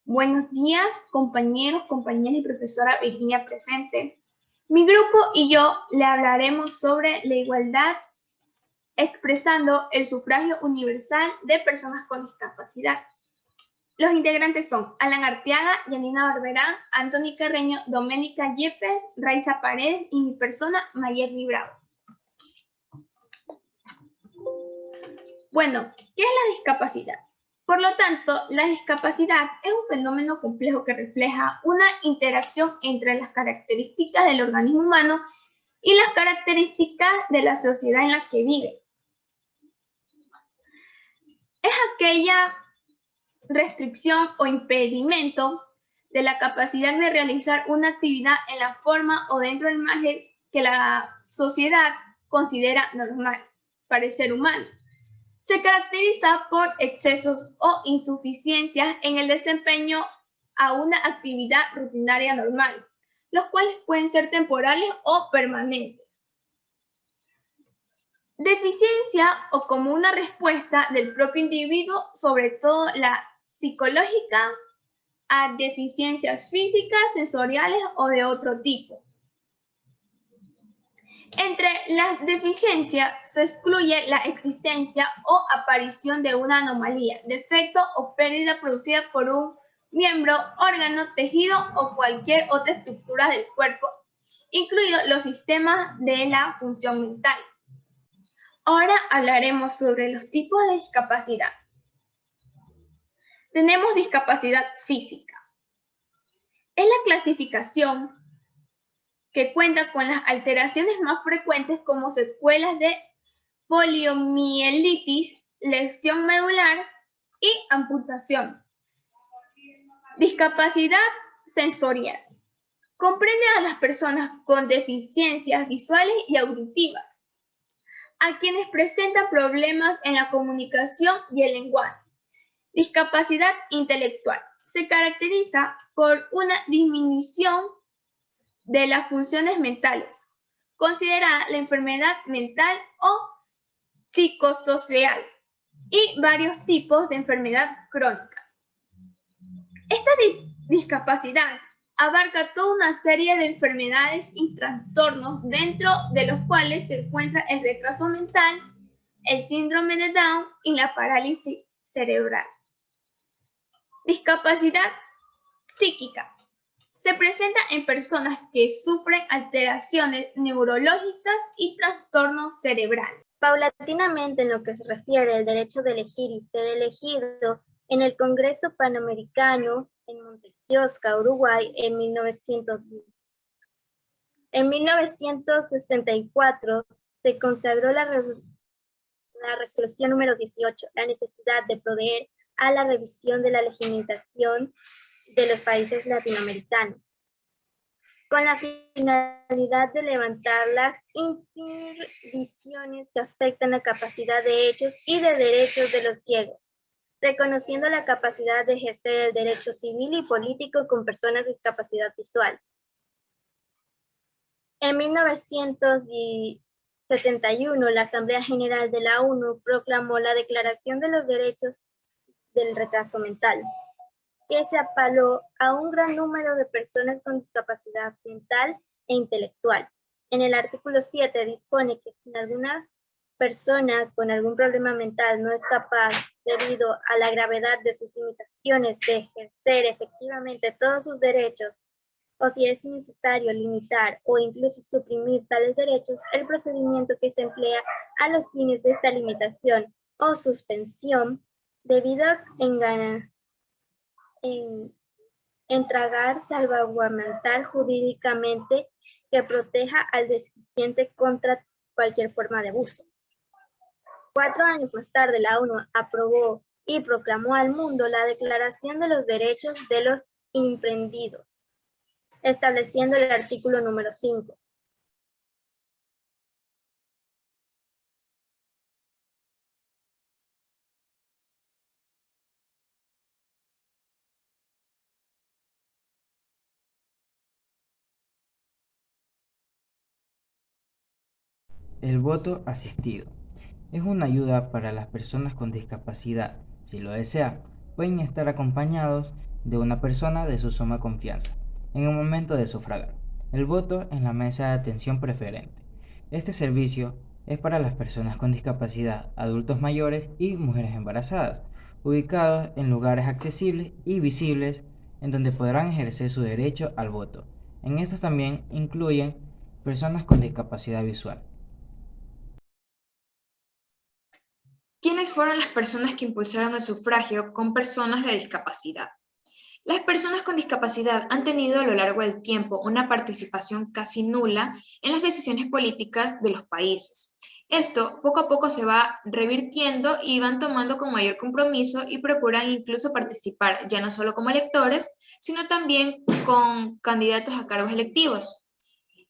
Buenos días, compañeros, compañeras y profesora Virginia presente. Mi grupo y yo le hablaremos sobre la igualdad expresando el sufragio universal de personas con discapacidad. Los integrantes son Alan Arteaga, Yanina Barberán, Anthony Carreño, Doménica Yepes, Raiza Paredes y mi persona, Mayerly Bravo. Bueno, ¿qué es la discapacidad? Por lo tanto, la discapacidad es un fenómeno complejo que refleja una interacción entre las características del organismo humano y las características de la sociedad en la que vive. Es aquella restricción o impedimento de la capacidad de realizar una actividad en la forma o dentro del margen que la sociedad considera normal para el ser humano. Se caracteriza por excesos o insuficiencias en el desempeño a una actividad rutinaria normal, los cuales pueden ser temporales o permanentes. Deficiencia o como una respuesta del propio individuo, sobre todo la psicológica, a deficiencias físicas, sensoriales o de otro tipo. Entre las deficiencias se excluye la existencia o aparición de una anomalía, defecto o pérdida producida por un miembro, órgano, tejido o cualquier otra estructura del cuerpo, incluidos los sistemas de la función mental. Ahora hablaremos sobre los tipos de discapacidad. Tenemos discapacidad física. Es la clasificación que cuenta con las alteraciones más frecuentes como secuelas de poliomielitis, lesión medular y amputación. Discapacidad sensorial. Comprende a las personas con deficiencias visuales y auditivas, a quienes presentan problemas en la comunicación y el lenguaje. Discapacidad intelectual. Se caracteriza por una disminución de las funciones mentales, considerada la enfermedad mental o psicosocial, y varios tipos de enfermedad crónica. Esta discapacidad abarca toda una serie de enfermedades y trastornos, dentro de los cuales se encuentra el retraso mental, el síndrome de Down y la parálisis cerebral. Discapacidad psíquica. Se presenta en personas que sufren alteraciones neurológicas y trastornos cerebrales. Paulatinamente, en lo que se refiere al derecho de elegir y ser elegido, en el Congreso Panamericano en Montequiosca, Uruguay, en 1964, se consagró la resolución número 18, la necesidad de proveer a la revisión de la legislación de los países latinoamericanos, con la finalidad de levantar las interdicciones que afectan la capacidad de hechos y de derechos de los ciegos, reconociendo la capacidad de ejercer el derecho civil y político con personas de discapacidad visual. En 1971, la Asamblea General de la ONU proclamó la Declaración de los Derechos del Retraso Mental, que se apaló a un gran número de personas con discapacidad mental e intelectual. En el artículo 7 dispone que si alguna persona con algún problema mental no es capaz, debido a la gravedad de sus limitaciones, de ejercer efectivamente todos sus derechos, o si es necesario limitar o incluso suprimir tales derechos, el procedimiento que se emplea a los fines de esta limitación o suspensión, debido en tragar salvaguardar jurídicamente que proteja al deficiente contra cualquier forma de abuso. 4 años más tarde, la ONU aprobó y proclamó al mundo la Declaración de los Derechos de los Imprendidos, estableciendo el artículo número 5. El voto asistido es una ayuda para las personas con discapacidad. Si lo desean, pueden estar acompañados de una persona de su suma confianza en el momento de sufragar. El voto en la mesa de atención preferente. Este servicio es para las personas con discapacidad, adultos mayores y mujeres embarazadas, ubicados en lugares accesibles y visibles en donde podrán ejercer su derecho al voto. En estos también incluyen personas con discapacidad visual. ¿Quiénes fueron las personas que impulsaron el sufragio con personas de discapacidad? Las personas con discapacidad han tenido a lo largo del tiempo una participación casi nula en las decisiones políticas de los países. Esto poco a poco se va revirtiendo y van tomando con mayor compromiso y procuran incluso participar ya no solo como electores, sino también con candidatos a cargos electivos.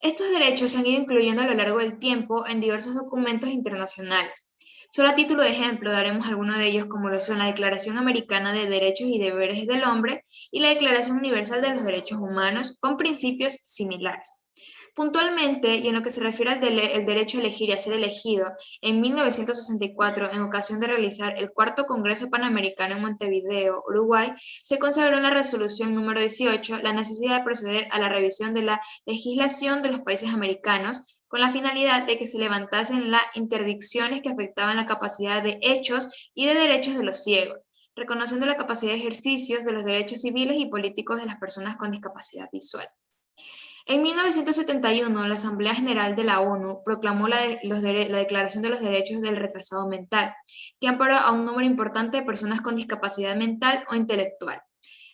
Estos derechos se han ido incluyendo a lo largo del tiempo en diversos documentos internacionales. Solo a título de ejemplo daremos algunos de ellos como lo son la Declaración Americana de Derechos y Deberes del Hombre y la Declaración Universal de los Derechos Humanos con principios similares. Puntualmente, y en lo que se refiere al derecho a elegir y a ser elegido, en 1964, en ocasión de realizar el cuarto Congreso Panamericano en Montevideo, Uruguay, se consagró en la resolución número 18 la necesidad de proceder a la revisión de la legislación de los países americanos con la finalidad de que se levantasen las interdicciones que afectaban la capacidad de hechos y de derechos de los ciegos, reconociendo la capacidad de ejercicios de los derechos civiles y políticos de las personas con discapacidad visual. En 1971, la Asamblea General de la ONU proclamó la Declaración de los Derechos del Retrasado Mental, que amparó a un número importante de personas con discapacidad mental o intelectual.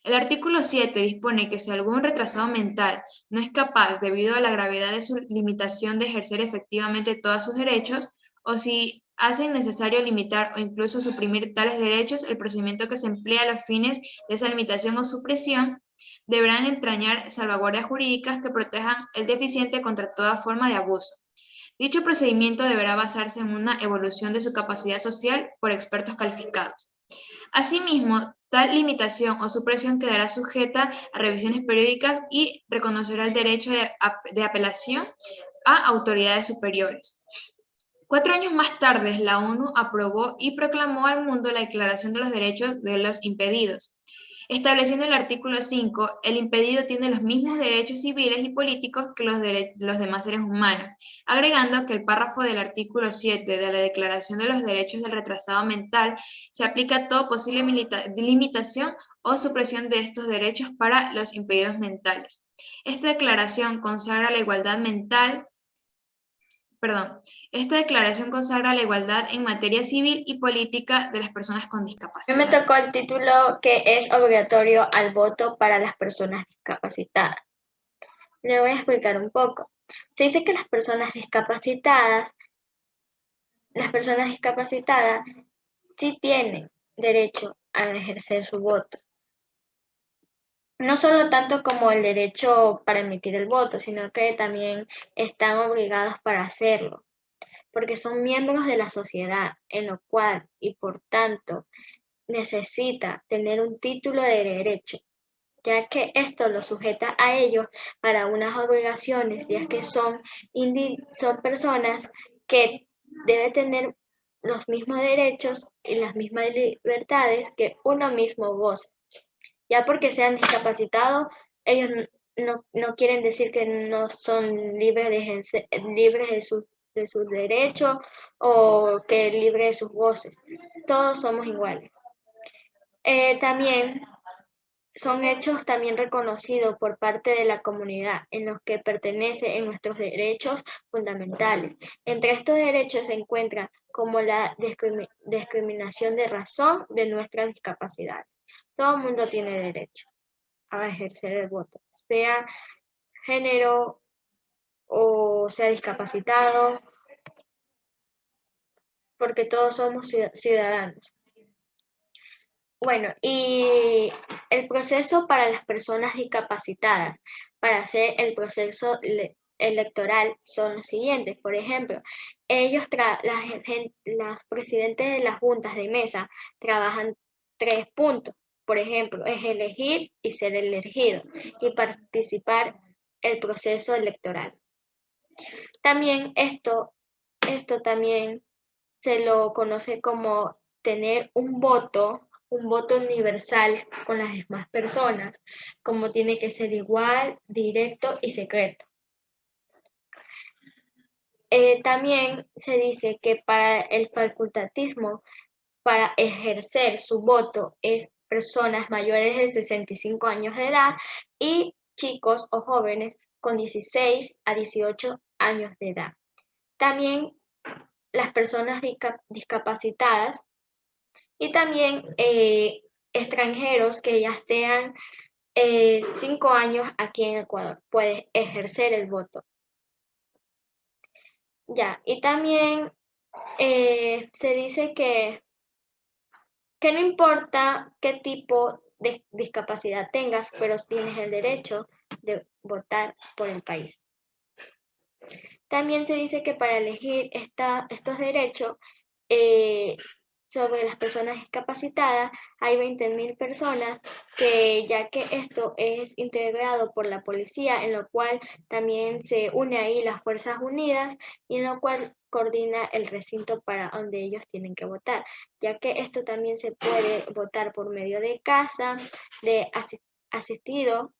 El artículo 7 dispone que si algún retrasado mental no es capaz, debido a la gravedad de su limitación, de ejercer efectivamente todos sus derechos, o si hace necesario limitar o incluso suprimir tales derechos, el procedimiento que se emplea a los fines de esa limitación o supresión deberán entrañar salvaguardias jurídicas que protejan al deficiente contra toda forma de abuso. Dicho procedimiento deberá basarse en una evaluación de su capacidad social por expertos calificados. Asimismo, tal limitación o supresión quedará sujeta a revisiones periódicas y reconocerá el derecho de apelación a autoridades superiores. 4 años más tarde, la ONU aprobó y proclamó al mundo la Declaración de los Derechos de los Impedidos. Estableciendo el artículo 5, el impedido tiene los mismos derechos civiles y políticos que los demás seres humanos, agregando que el párrafo del artículo 7 de la Declaración de los Derechos del Retrasado Mental se aplica a toda posible limitación o supresión de estos derechos para los impedidos mentales. Esta declaración consagra la igualdad en materia civil y política de las personas con A mí discapacidad. me tocó el título que es obligatorio al voto para las personas discapacitadas. Le voy a explicar un poco. Se dice que las personas discapacitadas sí tienen derecho a ejercer su voto. No solo tanto como el derecho para emitir el voto, sino que también están obligados para hacerlo, porque son miembros de la sociedad, en lo cual y por tanto necesita tener un título de derecho, ya que esto lo sujeta a ellos para unas obligaciones, ya que son personas que deben tener los mismos derechos y las mismas libertades que uno mismo goza. Ya porque sean discapacitados, ellos no quieren decir que no son libres de sus derechos o que libres de sus voces. Todos somos iguales. También son hechos también reconocidos por parte de la comunidad en los que pertenece en nuestros derechos fundamentales. Entre estos derechos se encuentran como la discriminación de razón de nuestra discapacidad. Todo el mundo tiene derecho a ejercer el voto, sea género o sea discapacitado, porque todos somos ciudadanos. Bueno, y el proceso para las personas discapacitadas, para hacer el proceso electoral son los siguientes. Por ejemplo, las presidentes de las juntas de mesa trabajan 3 puntos. Por ejemplo, es elegir y ser elegido y participar el proceso electoral. También esto también se lo conoce como tener un voto un voto universal con las demás personas, como tiene que ser igual, directo y secreto. También se dice que para el facultatismo, para ejercer su voto, es personas mayores de 65 años de edad y chicos o jóvenes con 16 a 18 años de edad. También las personas discapacitadas y también extranjeros que ya tengan 5 años aquí en Ecuador pueden ejercer el voto. Ya, y también se dice que no importa qué tipo de discapacidad tengas, pero tienes el derecho de votar por el país. También se dice que para elegir estos derechos sobre las personas discapacitadas hay 20.000 personas que, ya que esto es integrado por la policía, en lo cual también se une ahí las Fuerzas Unidas y en lo cual coordina el recinto para donde ellos tienen que votar, ya que esto también se puede votar por medio de casa, de asistido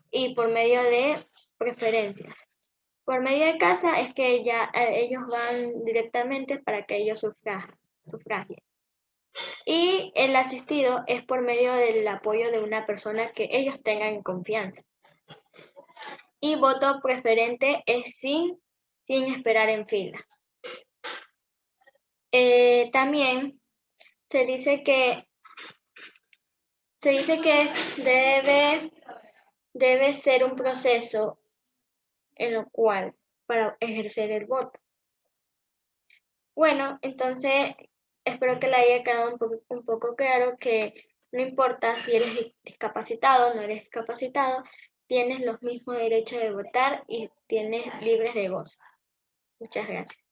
y por medio de preferencias. Por medio de casa es que ya ellos van directamente para que ellos sufragien. Y el asistido es por medio del apoyo de una persona que ellos tengan en confianza. Y voto preferente es sin esperar en fila. También se dice que debe ser un proceso en lo cual para ejercer el voto. Bueno, entonces espero que le haya quedado un poco claro que no importa si eres discapacitado o no eres discapacitado, tienes los mismos derechos de votar y tienes libres de gozo. Muchas gracias.